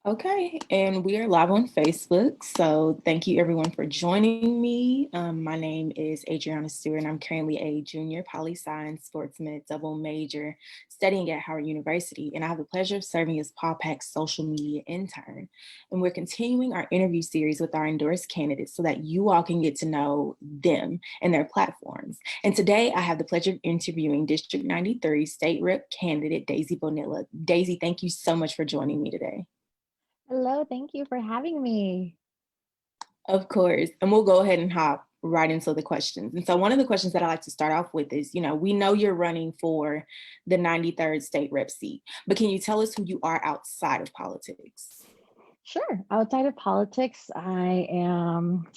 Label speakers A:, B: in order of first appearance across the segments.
A: Okay, and we are live on Facebook. So thank you everyone for joining me. My name is Adriana Stewart, and I'm currently a junior poli science sports med double major studying at Howard University. And I have the pleasure of serving as Paul Peck's social media intern. And we're continuing our interview series with our endorsed candidates so that you all can get to know them and their platforms. And today I have the pleasure of interviewing District 93 State Rep candidate Daisy Bonilla. Daisy, thank you so much for joining me today.
B: Hello, thank you for having me.
A: Of course. And we'll go ahead and hop right into the questions. And so one of the questions that I like to start off with is, we know you're running for the 93rd state rep seat, but can you tell us who you are outside of politics?
B: Sure. Outside of politics, I am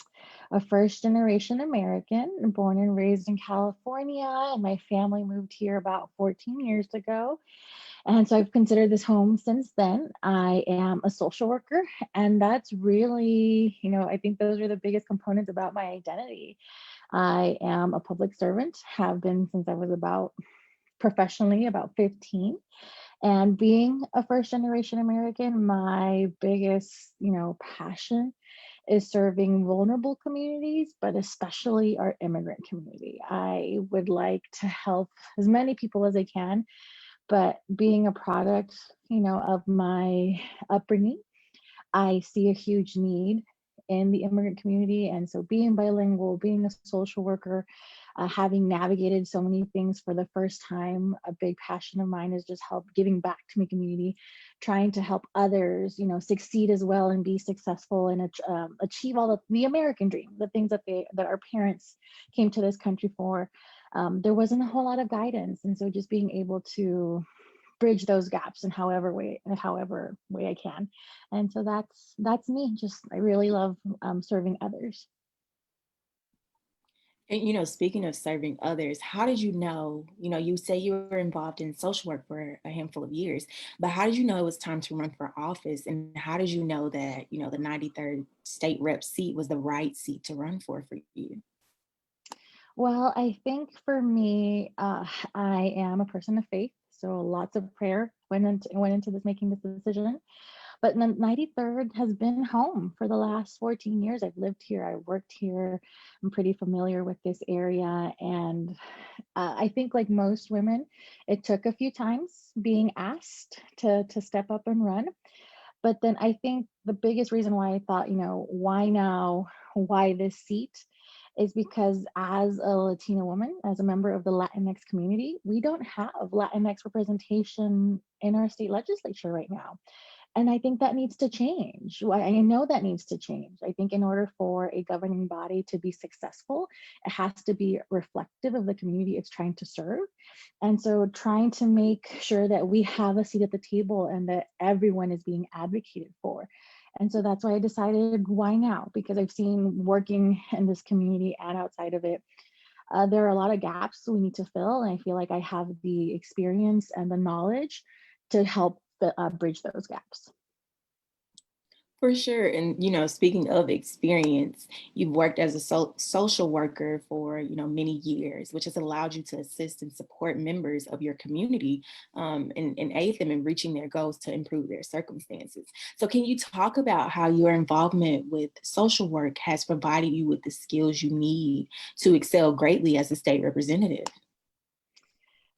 B: a first generation American, born and raised in California, and my family moved here about 14 years ago. And so I've considered this home since then. I am a social worker, and that's really, I think those are the biggest components about my identity. I am a public servant, have been since I was about professionally about 15. And being a first generation American, my biggest, passion is serving vulnerable communities, but especially our immigrant community. I would like to help as many people as I can, but being a product, of my upbringing, I see a huge need in the immigrant community. And so being bilingual, being a social worker, having navigated so many things for the first time, a big passion of mine is just help giving back to my community, trying to help others, succeed as well and be successful and achieve all the American dream, the things that our parents came to this country for. There wasn't a whole lot of guidance, and so just being able to bridge those gaps in however way I can. And so that's me. Just I really love serving others.
A: And, speaking of serving others, how did you say you were involved in social work for a handful of years, but how did you know it was time to run for office? And how did you know that, the 93rd state rep seat was the right seat to run for you?
B: Well, I think for me, I am a person of faith, so lots of prayer went into this making this decision. But the 93rd has been home for the last 14 years. I've lived here, I worked here. I'm pretty familiar with this area. And I think, like most women, it took a few times being asked to step up and run. But then I think the biggest reason why I thought, why now? Why this seat? Is because as a Latina woman, as a member of the Latinx community, we don't have Latinx representation in our state legislature right now. And I think that needs to change. I know that needs to change. I think in order for a governing body to be successful, it has to be reflective of the community it's trying to serve. And so trying to make sure that we have a seat at the table and that everyone is being advocated for. And so that's why I decided, why now? Because I've seen working in this community and outside of it, there are a lot of gaps we need to fill. And I feel like I have the experience and the knowledge to help bridge those gaps.
A: For sure. And, speaking of experience, you've worked as a social worker for, many years, which has allowed you to assist and support members of your community and aid them in reaching their goals to improve their circumstances. So can you talk about how your involvement with social work has provided you with the skills you need to excel greatly as a state representative?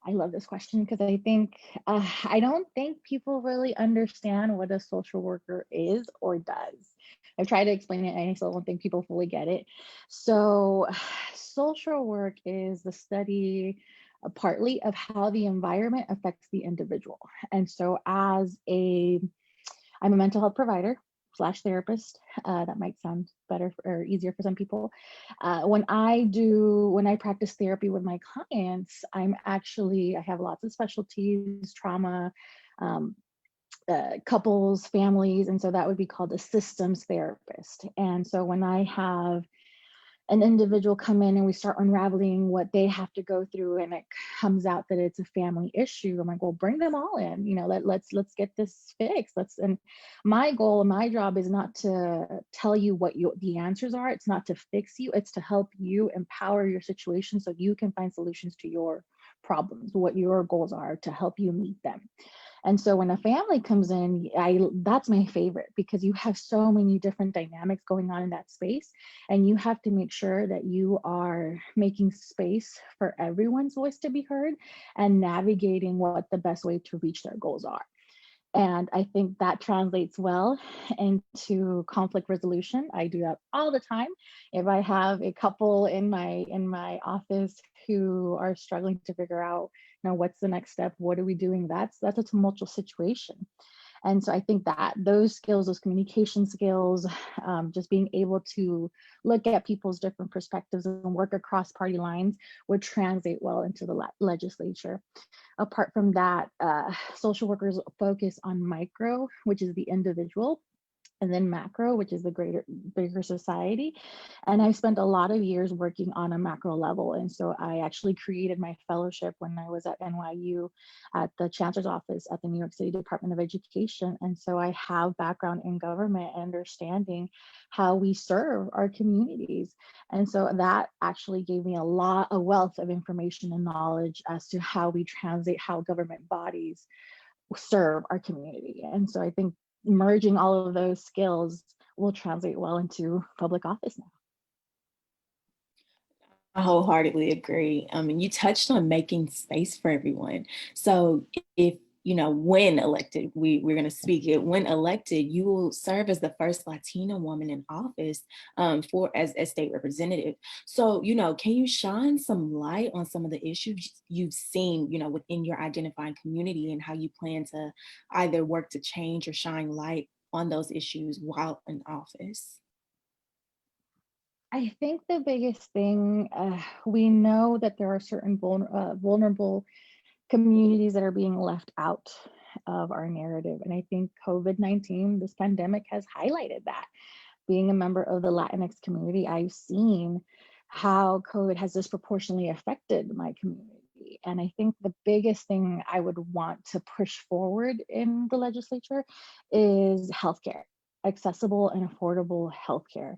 B: I love this question because I don't think people really understand what a social worker is or does. I've tried to explain it and I still don't think people fully get it. So, social work is the study partly of how the environment affects the individual. And so, I'm a mental health provider slash therapist. That might sound better or easier for some people. When I practice therapy with my clients, I have lots of specialties, trauma, um, couples, families, and so that would be called a systems therapist. And so when I have an individual come in and we start unraveling what they have to go through and it comes out that it's a family issue, I'm like, well, bring them all in, let's get this fixed. And my goal and my job is not to tell you what the answers are. It's not to fix you, it's to help you empower your situation so you can find solutions to your problems, what your goals are, to help you meet them. And so when a family comes in, I that's my favorite, because you have so many different dynamics going on in that space, and you have to make sure that you are making space for everyone's voice to be heard and navigating what the best way to reach their goals are. And I think that translates well into conflict resolution. I do that all the time. If I have a couple in my office who are struggling to figure out, what's the next step, what are we doing, that's a tumultuous situation. And so I think that those skills, those communication skills, just being able to look at people's different perspectives and work across party lines would translate well into the legislature. Apart from that, social workers focus on micro, which is the individual, and then macro, which is the bigger society. And I spent a lot of years working on a macro level. And so I actually created my fellowship when I was at NYU at the chancellor's office at the New York City Department of Education. And so I have background in government, understanding how we serve our communities. And so that actually gave me a wealth of information and knowledge as to how we translate how government bodies serve our community. And so I think merging all of those skills will translate well into public office now.
A: I wholeheartedly agree. And you touched on making space for everyone. So if when elected, we're going to speak it. When elected, you will serve as the first Latina woman in office for as state representative. So can you shine some light on some of the issues you've seen, within your identifying community, and how you plan to either work to change or shine light on those issues while in office?
B: I think the biggest thing, we know that there are certain vulnerable communities that are being left out of our narrative. And I think COVID-19, this pandemic, has highlighted that. Being a member of the Latinx community, I've seen how COVID has disproportionately affected my community. And I think the biggest thing I would want to push forward in the legislature is healthcare, accessible and affordable healthcare.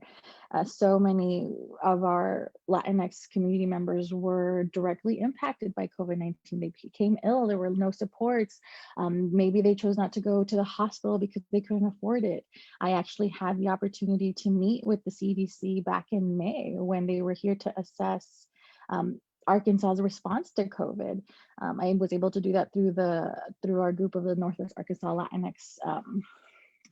B: So many of our Latinx community members were directly impacted by COVID-19. They became ill, there were no supports. Maybe they chose not to go to the hospital because they couldn't afford it. I actually had the opportunity to meet with the CDC back in May when they were here to assess Arkansas's response to COVID. I was able to do that through our group of the Northwest Arkansas Latinx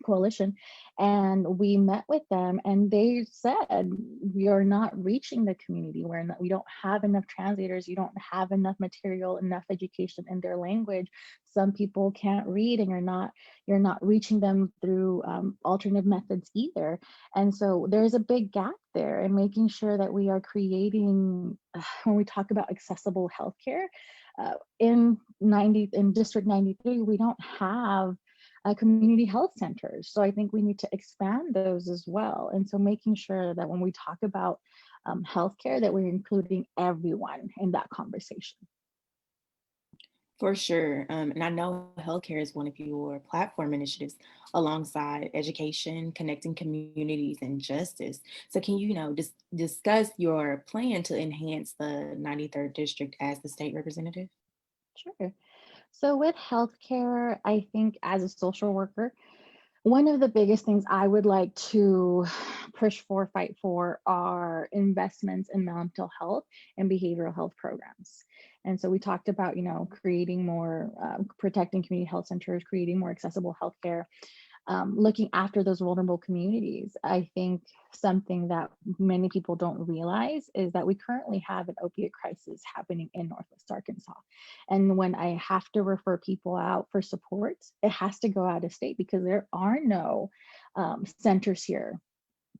B: coalition, and we met with them, and they said, we are not reaching the community, we don't have enough translators, you don't have enough material, enough education in their language. Some people can't read, and you're not reaching them through alternative methods either. And so there's a big gap there, and making sure that we are creating, when we talk about accessible healthcare, in District 93, we don't have community health centers. So I think we need to expand those as well. And so making sure that when we talk about healthcare, that we're including everyone in that conversation.
A: For sure. And I know healthcare is one of your platform initiatives alongside education, connecting communities, and justice. So can you, discuss your plan to enhance the 93rd district as the state representative?
B: Sure. So with healthcare, I think as a social worker, one of the biggest things I would like to fight for are investments in mental health and behavioral health programs. And so we talked about, creating more, protecting community health centers, creating more accessible healthcare, looking after those vulnerable communities. I think something that many people don't realize is that we currently have an opiate crisis happening in Northwest Arkansas. And when I have to refer people out for support, it has to go out of state because there are no centers here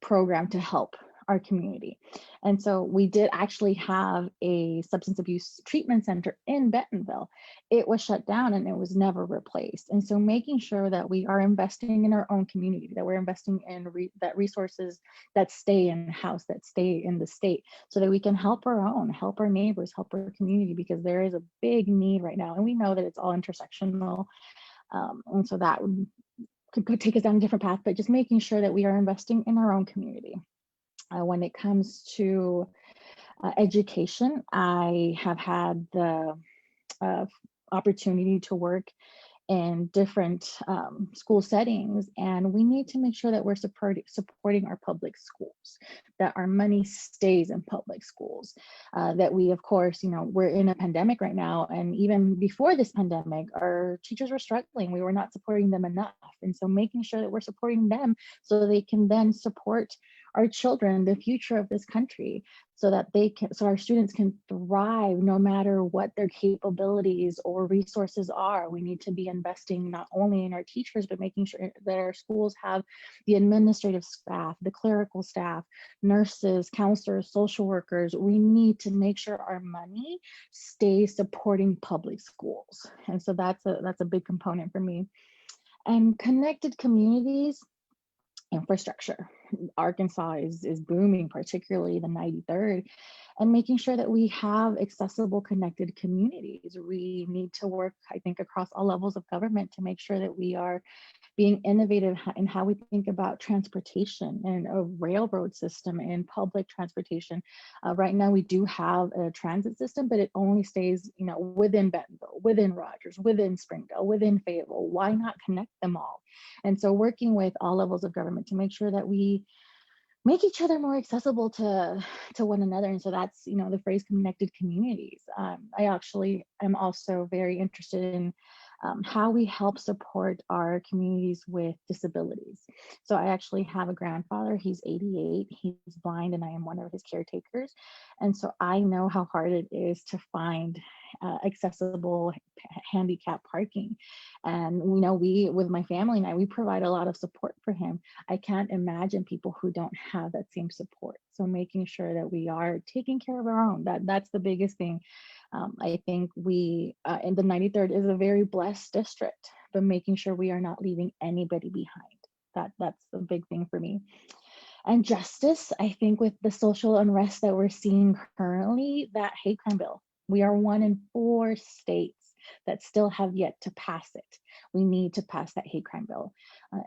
B: program to help our community. And so we did actually have a substance abuse treatment center in Bentonville. It was shut down and it was never replaced. And so making sure that we are investing in our own community, that we're investing in that resources that stay in house, that stay in the state, so that we can help our own, help our neighbors, help our community, because there is a big need right now. And we know that it's all intersectional. And so that could take us down a different path, but just making sure that we are investing in our own community. When it comes to education, I have had the uh, opportunity to work in different school settings. And we need to make sure that we're supporting our public schools, that our money stays in public schools, that we, of course, we're in a pandemic right now. And even before this pandemic, our teachers were struggling. We were not supporting them enough. And so making sure that we're supporting them so they can then support our children, the future of this country, so that so our students can thrive no matter what their capabilities or resources are. We need to be investing not only in our teachers, but making sure that our schools have the administrative staff, the clerical staff, nurses, counselors, social workers. We need to make sure our money stays supporting public schools. And so that's a big component for me. And connected communities, infrastructure. Arkansas is booming, particularly the 93rd, and making sure that we have accessible, connected communities. We need to work, I think, across all levels of government to make sure that we are being innovative in how we think about transportation and a railroad system and public transportation. Right now, we do have a transit system, but it only stays, within Bentonville, within Rogers, within Springdale, within Fayetteville. Why not connect them all? And so, working with all levels of government to make sure that we make each other more accessible to one another. And so that's the phrase connected communities. I actually am also very interested in how we help support our communities with disabilities. So I actually have a grandfather. He's 88. He's blind, and I am one of his caretakers. And so I know how hard it is to find accessible handicap parking. And we, with my family and I, we provide a lot of support for him. I can't imagine people who don't have that same support. So making sure that we are taking care of our own, that's the biggest thing. I think we, in the 93rd is a very blessed district, but making sure we are not leaving anybody behind. That's a big thing for me. And justice, I think with the social unrest that we're seeing currently, that hate crime bill, we are one in 4 states that still have yet to pass it. We need to pass that hate crime bill,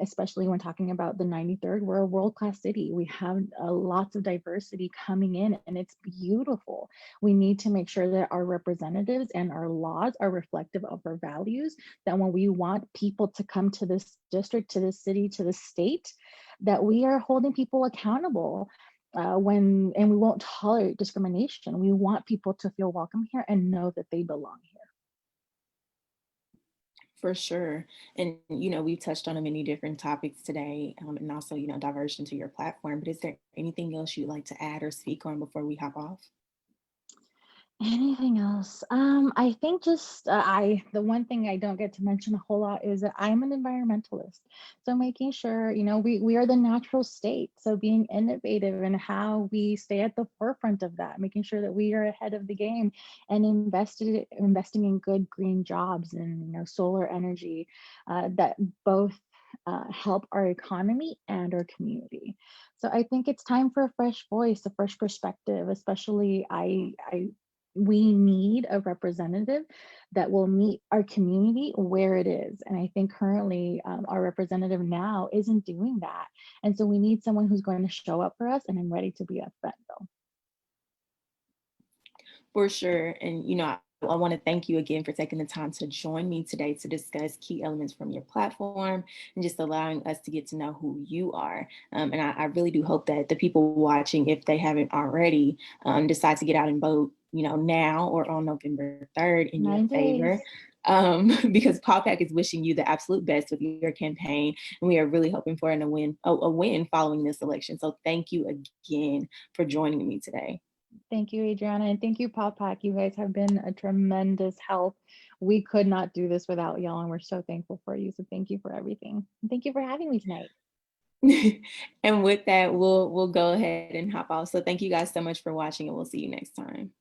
B: especially when talking about the 93rd. We're a world-class city. We have lots of diversity coming in, and it's beautiful. We need to make sure that our representatives and our laws are reflective of our values, that when we want people to come to this district, to this city, to this state, that we are holding people accountable. And we won't tolerate discrimination. We want people to feel welcome here and know that they belong here.
A: For sure. And, we've touched on many different topics today, and also, diversion to your platform. But is there anything else you'd like to add or speak on before we hop off?
B: Anything else? I think just the one thing I don't get to mention a whole lot is that I'm an environmentalist. So making sure, we are the natural state. So being innovative in how we stay at the forefront of that, making sure that we are ahead of the game and investing in good green jobs and solar energy that both help our economy and our community. So I think it's time for a fresh voice, a fresh perspective. Especially, we need a representative that will meet our community where it is. And I think currently our representative now isn't doing that. And so we need someone who's going to show up for us, and I'm ready to be a friend though.
A: For sure. And, I want to thank you again for taking the time to join me today to discuss key elements from your platform and just allowing us to get to know who you are. And I really do hope that the people watching, if they haven't already, decide to get out and vote, now or on November 3rd in your
B: 9 days.
A: favor. Because PAWPAC is wishing you the absolute best with your campaign. And we are really hoping for a win following this election. So thank you again for joining me today.
B: Thank you, Adriana, and thank you, Pack. You guys have been a tremendous help. We could not do this without y'all, and we're so thankful for you. So thank you for everything. And thank you for having me tonight.
A: And with that, we'll go ahead and hop off. So thank you guys so much for watching, and we'll see you next time.